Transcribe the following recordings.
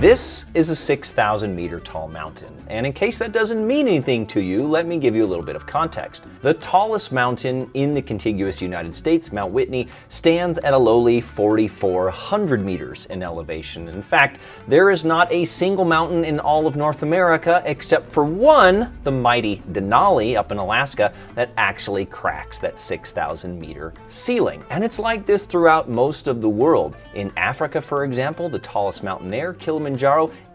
This is a 6,000 meter tall mountain, and in case that doesn't mean anything to you, let me give you a little bit of context. The tallest mountain in the contiguous United States, Mount Whitney, stands at a lowly 4,400 meters in elevation. In fact, there is not a single mountain in all of North America except for one, the mighty Denali up in Alaska, that actually cracks that 6,000 meter ceiling. And it's like this throughout most of the world. In Africa, for example, the tallest mountain there, Kilimanjaro,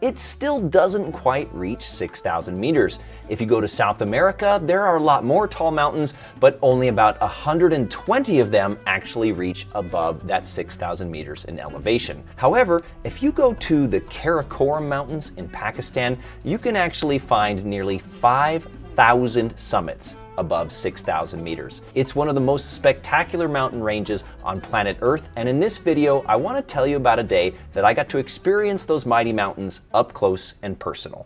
it still doesn't quite reach 6,000 meters. If you go to South America, there are a lot more tall mountains, but only about 120 of them actually reach above that 6,000 meters in elevation. However, if you go to the Karakoram Mountains in Pakistan, you can actually find nearly 5,000 summits above 6,000 meters. It's one of the most spectacular mountain ranges on planet Earth, and in this video, I want to tell you about a day that I got to experience those mighty mountains up close and personal.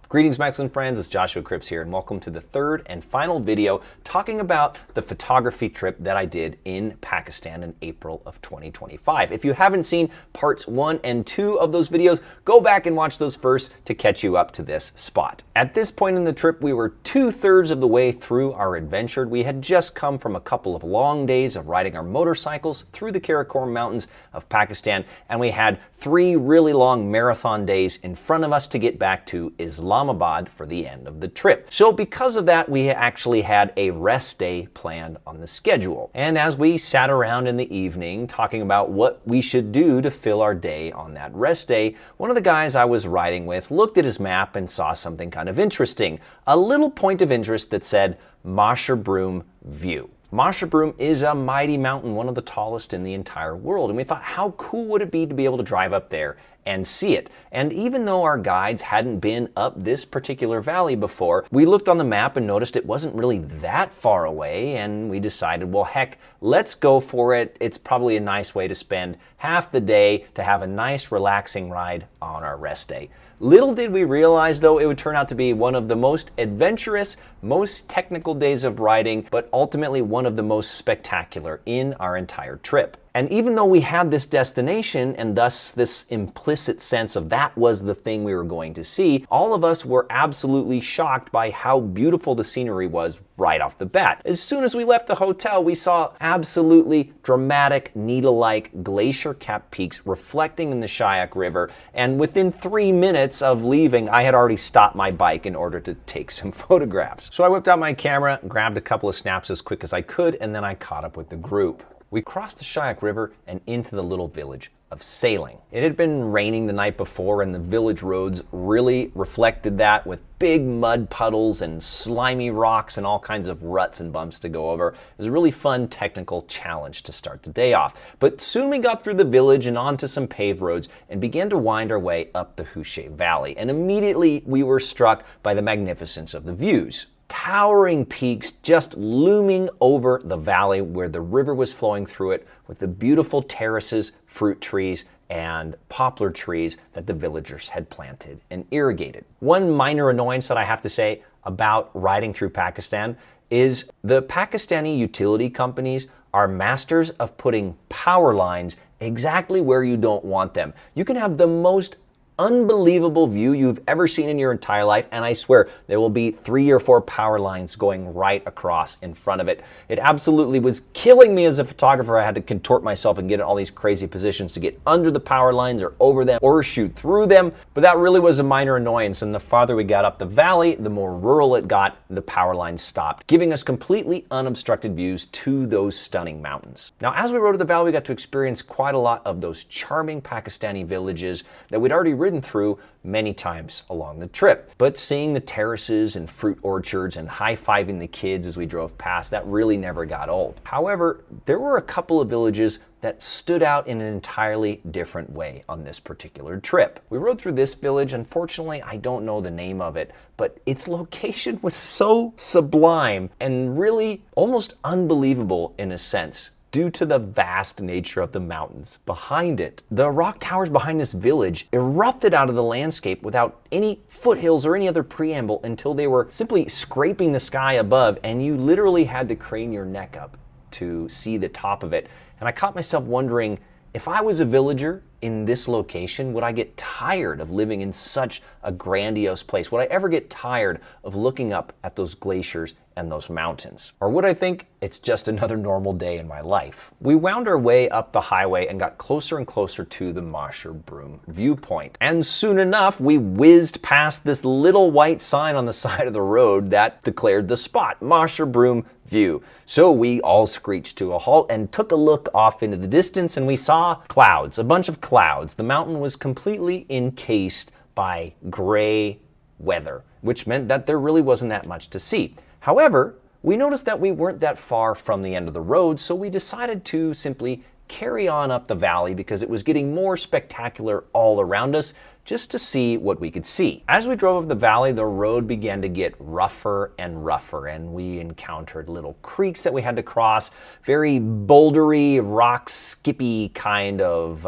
Greetings, my excellent friends, it's Joshua Cripps here, and welcome to the third and final video talking about the photography trip that I did in Pakistan in April of 2025. If you haven't seen parts 1 and 2 of those videos, go back and watch those first to catch you up to this spot. At this point in the trip, we were 2/3 of the way through our adventure. We had just come from a couple of long days of riding our motorcycles through the Karakoram Mountains of Pakistan, and we had 3 really long marathon days in front of us to get back to Islamabad for the end of the trip. So because of that, we actually had a rest day planned on the schedule. And as we sat around in the evening talking about what we should do to fill our day on that rest day, one of the guys I was riding with looked at his map and saw something kind of interesting. A little point of interest that said Masherbrum View. Masherbrum is a mighty mountain, one of the tallest in the entire world. And we thought, how cool would it be to be able to drive up there and see it? And even though our guides hadn't been up this particular valley before, we looked on the map and noticed it wasn't really that far away, and we decided, well, heck, let's go for it. It's probably a nice way to spend half the day to have a nice relaxing ride on our rest day. Little did we realize, though, it would turn out to be one of the most adventurous, most technical days of riding, but ultimately one of the most spectacular in our entire trip. And even though we had this destination and thus this implicit sense of that was the thing we were going to see, all of us were absolutely shocked by how beautiful the scenery was right off the bat. As soon as we left the hotel, we saw absolutely dramatic, needle-like glacier-capped peaks reflecting in the Shyok River, and within 3 minutes of leaving, I had already stopped my bike in order to take some photographs. So I whipped out my camera, grabbed a couple of snaps as quick as I could, and then I caught up with the group. We crossed the Shyok River and into the little village of Sailing. It had been raining the night before, and the village roads really reflected that, with big mud puddles and slimy rocks and all kinds of ruts and bumps to go over. It was a really fun technical challenge to start the day off. But soon we got through the village and onto some paved roads and began to wind our way up the Hushe Valley. And immediately we were struck by the magnificence of the views. Towering peaks just looming over the valley where the river was flowing through it, with the beautiful terraces, fruit trees, and poplar trees that the villagers had planted and irrigated. One minor annoyance that I have to say about riding through Pakistan is the Pakistani utility companies are masters of putting power lines exactly where you don't want them. You can have the most unbelievable view you've ever seen in your entire life, and I swear there will be 3 or 4 power lines going right across in front of it. It absolutely was killing me as a photographer. I had to contort myself and get in all these crazy positions to get under the power lines or over them or shoot through them, but that really was a minor annoyance, and the farther we got up the valley, the more rural it got. The power lines stopped, giving us completely unobstructed views to those stunning mountains. Now, as we rode to the valley, we got to experience quite a lot of those charming Pakistani villages that we'd already ridden through many times along the trip. But seeing the terraces and fruit orchards and high-fiving the kids as we drove past, that really never got old. However, there were a couple of villages that stood out in an entirely different way on this particular trip. We rode through this village. Unfortunately, I don't know the name of it, but its location was so sublime and really almost unbelievable in a sense. due to the vast nature of the mountains behind it. The rock towers behind this village erupted out of the landscape without any foothills or any other preamble until they were simply scraping the sky above, and you literally had to crane your neck up to see the top of it. And I caught myself wondering, if I was a villager in this location, would I get tired of living in such a grandiose place? Would I ever get tired of looking up at those glaciers and those mountains? Or would I think it's just another normal day in my life? We wound our way up the highway and got closer and closer to the Hushe viewpoint. And soon enough, we whizzed past this little white sign on the side of the road that declared the spot, Hushe View. So we all screeched to a halt and took a look off into the distance, and we saw clouds, a bunch of clouds. The mountain was completely encased by gray weather, which meant that there really wasn't that much to see. However, we noticed that we weren't that far from the end of the road, so we decided to simply carry on up the valley because it was getting more spectacular all around us, just to see what we could see. As we drove up the valley, the road began to get rougher and rougher, and we encountered little creeks that we had to cross, very bouldery, rock skippy kind of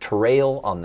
terrain on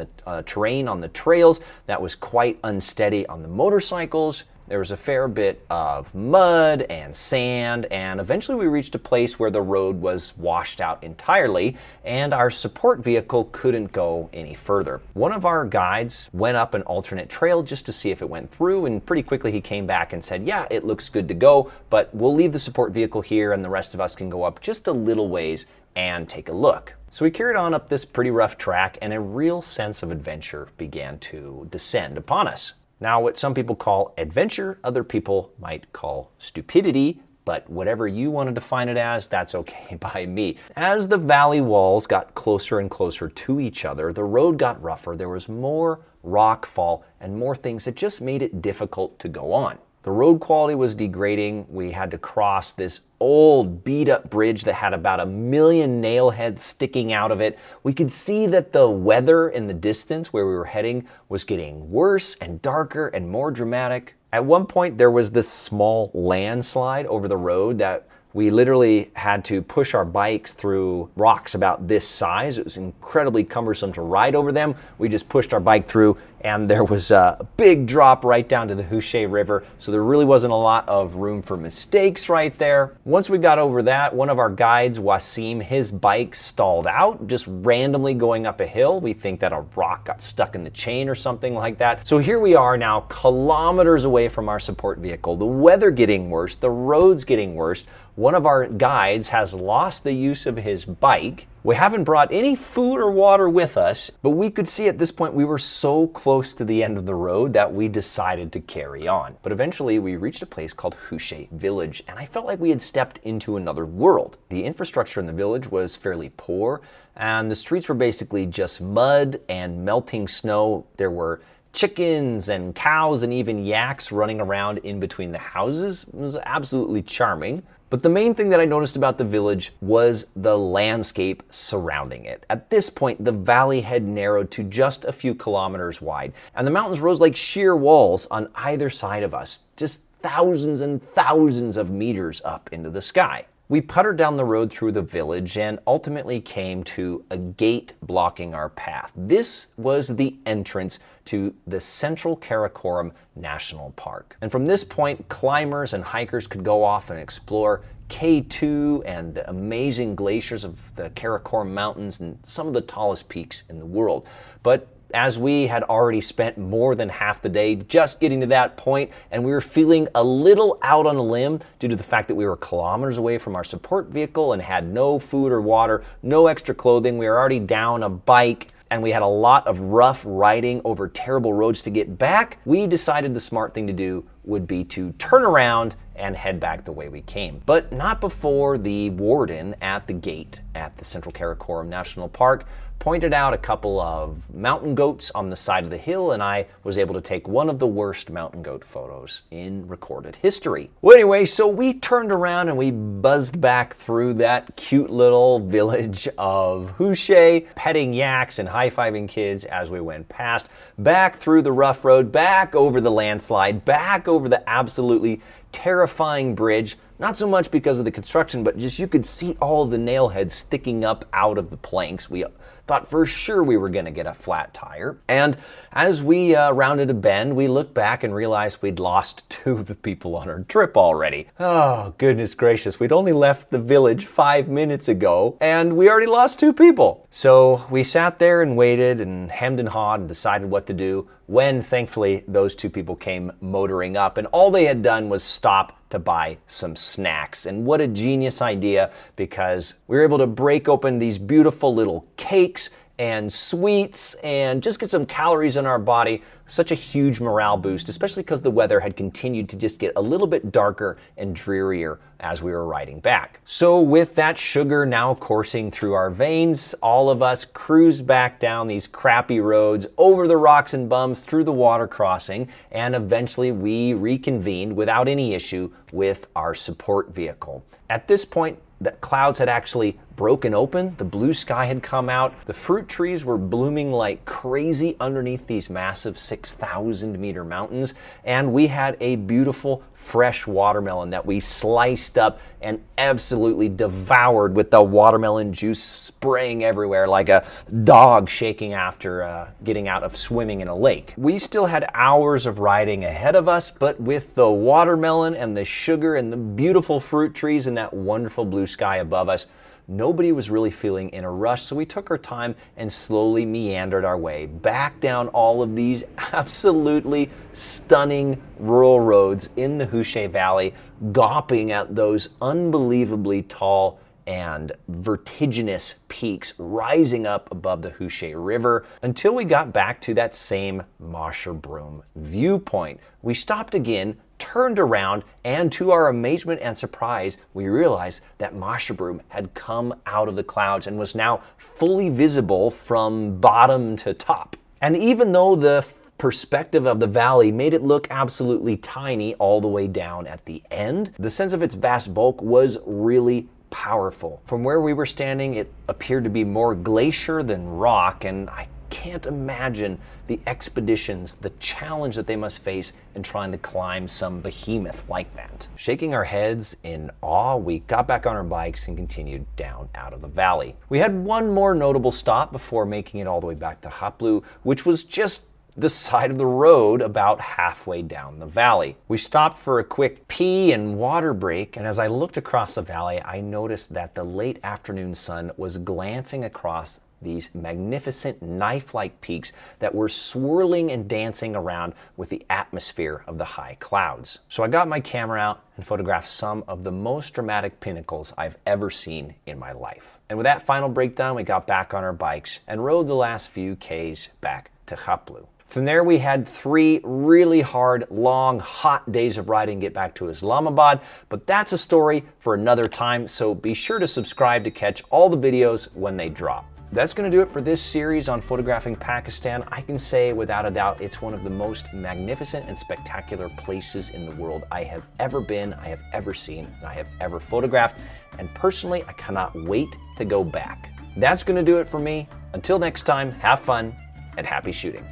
the trails that was quite unsteady on the motorcycles. There was a fair bit of mud and sand, and eventually we reached a place where the road was washed out entirely, and our support vehicle couldn't go any further. One of our guides went up an alternate trail just to see if it went through, and pretty quickly he came back and said, yeah, it looks good to go, but we'll leave the support vehicle here and the rest of us can go up just a little ways and take a look. So we carried on up this pretty rough track, and a real sense of adventure began to descend upon us. Now, what some people call adventure, other people might call stupidity, but whatever you want to define it as, that's okay by me. As the valley walls got closer and closer to each other, the road got rougher, there was more rock fall and more things that just made it difficult to go on. The road quality was degrading. We had to cross this old beat-up bridge that had about 1 million nail heads sticking out of it. We could see that the weather in the distance where we were heading was getting worse and darker and more dramatic. At one point, there was this small landslide over the road that we literally had to push our bikes through rocks about this size. It was incredibly cumbersome to ride over them. We just pushed our bike through, and there was a big drop right down to the Hushe River, so there really wasn't a lot of room for mistakes right there. Once we got over that, one of our guides, Wasim, his bike stalled out, just randomly going up a hill. We think that a rock got stuck in the chain or something like that. So here we are now, kilometers away from our support vehicle, the weather getting worse, the roads getting worse. One of our guides has lost the use of his bike. We haven't brought any food or water with us, but we could see at this point we were so close to the end of the road that we decided to carry on. But eventually we reached a place called Hushe Village, and I felt like we had stepped into another world. The infrastructure in the village was fairly poor, and the streets were basically just mud and melting snow. There were chickens and cows and even yaks running around in between the houses. It was absolutely charming. But the main thing that I noticed about the village was the landscape surrounding it. At this point, the valley had narrowed to just a few kilometers wide, and the mountains rose like sheer walls on either side of us, just thousands and thousands of meters up into the sky. We puttered down the road through the village and ultimately came to a gate blocking our path. This was the entrance to the Central Karakoram National Park. And from this point, climbers and hikers could go off and explore K2 and the amazing glaciers of the Karakoram Mountains and some of the tallest peaks in the world. But as we had already spent more than half the day just getting to that point, and we were feeling a little out on a limb due to the fact that we were kilometers away from our support vehicle and had no food or water, no extra clothing. We were already down a bike, and we had a lot of rough riding over terrible roads to get back. We decided the smart thing to do would be to turn around and head back the way we came. But not before the warden at the gate at the Central Karakoram National Park pointed out a couple of mountain goats on the side of the hill, and I was able to take one of the worst mountain goat photos in recorded history. Well, anyway, so we turned around and we buzzed back through that cute little village of Hushe, petting yaks and high-fiving kids as we went past, back through the rough road, back over the landslide, back over the absolutely terrifying bridge, Not so much because of the construction, but just you could see all of the nail heads sticking up out of the planks. We thought for sure we were going to get a flat tire. And as we rounded a bend, we looked back and realized we'd lost 2 of the people on our trip already. Oh, goodness gracious. We'd only left the village 5 minutes ago, and we already lost 2 people. So we sat there and waited and hemmed and hawed and decided what to do when, thankfully, those 2 people came motoring up, and all they had done was stop to buy some snacks. And what a genius idea, because we were able to break open these beautiful little cakes and sweets and just get some calories in our body. Such a huge morale boost, especially because the weather had continued to just get a little bit darker and drearier as we were riding back. So with that sugar now coursing through our veins, all of us cruised back down these crappy roads, over the rocks and bumps, through the water crossing, and eventually we reconvened without any issue with our support vehicle. At this point, the clouds had actually broken open, the blue sky had come out, the fruit trees were blooming like crazy underneath these massive 6,000 meter mountains, and we had a beautiful fresh watermelon that we sliced up and absolutely devoured with the watermelon juice spraying everywhere like a dog shaking after getting out of swimming in a lake. We still had hours of riding ahead of us, but with the watermelon and the sugar and the beautiful fruit trees and that wonderful blue sky above us, nobody was really feeling in a rush, so we took our time and slowly meandered our way back down all of these absolutely stunning rural roads in the Hushe Valley, gawping at those unbelievably tall and vertiginous peaks rising up above the Hushe River until we got back to that same Masherbrum viewpoint. We stopped again, turned around, and to our amazement and surprise, we realized that Masherbrum had come out of the clouds and was now fully visible from bottom to top. And even though the perspective of the valley made it look absolutely tiny all the way down at the end, the sense of its vast bulk was really powerful. From where we were standing, it appeared to be more glacier than rock, and I can't imagine the expeditions, the challenge that they must face in trying to climb some behemoth like that. Shaking our heads in awe, we got back on our bikes and continued down out of the valley. We had one more notable stop before making it all the way back to Haplu, which was just the side of the road about halfway down the valley. We stopped for a quick pee and water break, and as I looked across the valley, I noticed that the late afternoon sun was glancing across these magnificent knife-like peaks that were swirling and dancing around with the atmosphere of the high clouds. So I got my camera out and photographed some of the most dramatic pinnacles I've ever seen in my life. And with that final breakdown, we got back on our bikes and rode the last few Ks back to Haplu. From there, we had 3 really hard, long, hot days of riding to get back to Islamabad, but that's a story for another time, so be sure to subscribe to catch all the videos when they drop. That's going to do it for this series on photographing Pakistan. I can say without a doubt it's one of the most magnificent and spectacular places in the world I have ever been, I have ever seen, and I have ever photographed. And personally, I cannot wait to go back. That's going to do it for me. Until next time, have fun and happy shooting.